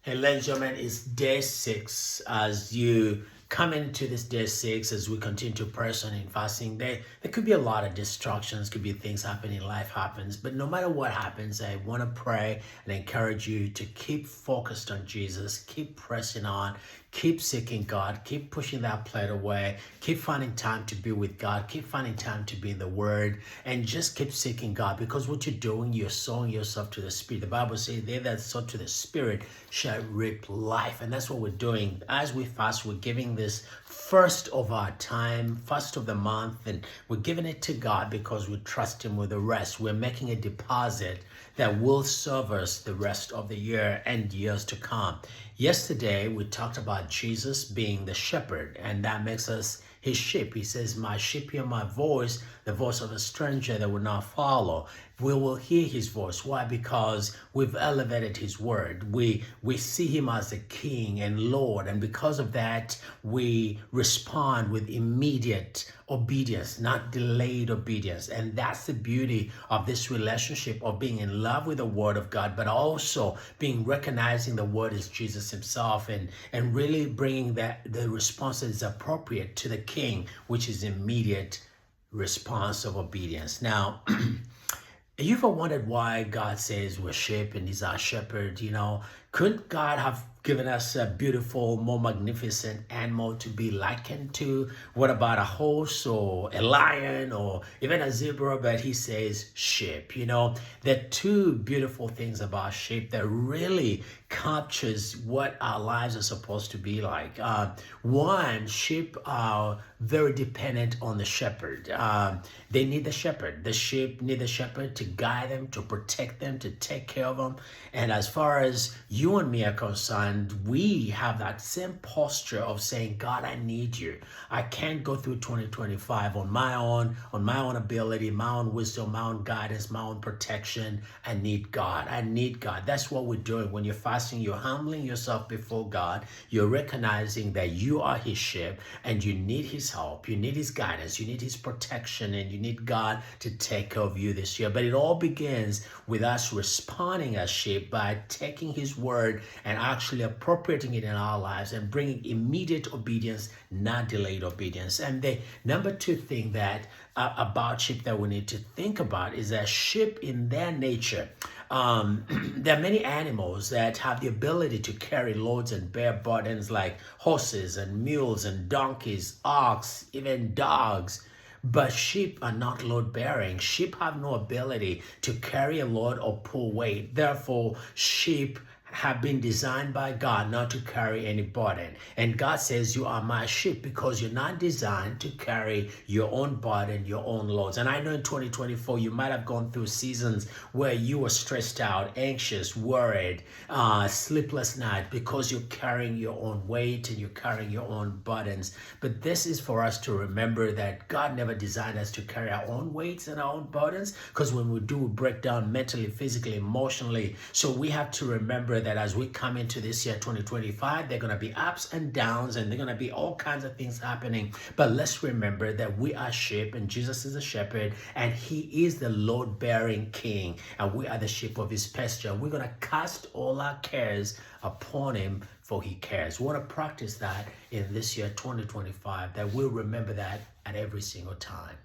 Hey, ladies and gentlemen, it's day 6. As you come into this day 6, as we continue to press on in fasting, there could be a lot of distractions, could be things happening, life happens. But no matter what happens, I want to pray and encourage you to keep focused on Jesus, keep pressing on, keep seeking God, keep pushing that plate away, keep finding time to be with God, keep finding time to be in the Word, and just keep seeking God, because what you're doing, you're sowing yourself to the Spirit. The Bible says, they that sow to the Spirit shall reap life. And that's what we're doing. As we fast, we're giving this first of our time, first of the month, and we're giving it to God because we trust Him with the rest. We're making a deposit that will serve us the rest of the year and years to come. Yesterday, we talked about Jesus being the shepherd, and that makes us His sheep. He says, my sheep hear my voice, the voice of a stranger they will not follow. We will hear His voice. Why? Because we've elevated His word. We see Him as the King and Lord, and because of that, we respond with immediate obedience, not delayed obedience. And that's the beauty of this relationship, of being in love with the Word of God, but also recognizing the Word is Jesus Himself, and really bringing the response that is appropriate to the King, which is immediate response of obedience. Now, you ever wondered why God says we're sheep and He's our shepherd? Couldn't God have given us a beautiful, more magnificent animal to be likened to? What about a horse or a lion or even a zebra? But He says sheep. There are two beautiful things about sheep that really captures what our lives are supposed to be like. One, sheep are very dependent on the shepherd. They need the shepherd. The sheep need the shepherd to guide them, to protect them, to take care of them. And as far as you and me are concerned, we have that same posture of saying, God, I need you. I can't go through 2025 on my own ability, my own wisdom, my own guidance, my own protection. I need God. I need God. That's what we're doing. When you're fasting, you're humbling yourself before God. You're recognizing that you are His sheep and you need His help. You need His guidance. You need His protection, and you need God to take care of you this year. But it all begins with us responding as sheep by taking His word and actually appropriating it in our lives and bringing immediate obedience, not delayed obedience. And the number two thing that about sheep that we need to think about is that sheep, in their nature, there are many animals that have the ability to carry loads and bear burdens, like horses and mules and donkeys, ox, even dogs. But sheep are not load bearing. Sheep have no ability to carry a load or pull weight. Therefore, sheep have been designed by God not to carry any burden. And God says, you are my sheep, because you're not designed to carry your own burden, your own loads. And I know in 2024, you might have gone through seasons where you were stressed out, anxious, worried, sleepless night, because you're carrying your own weight and you're carrying your own burdens. But this is for us to remember that God never designed us to carry our own weights and our own burdens, because when we do, we break down mentally, physically, emotionally. So we have to remember that as we come into this year 2025, there are going to be ups and downs, and there are going to be all kinds of things happening. But let's remember that we are sheep, and Jesus is a shepherd, and He is the load-bearing King, and we are the sheep of His pasture. We're going to cast all our cares upon Him, for He cares. We want to practice that in this year 2025, that we'll remember that at every single time.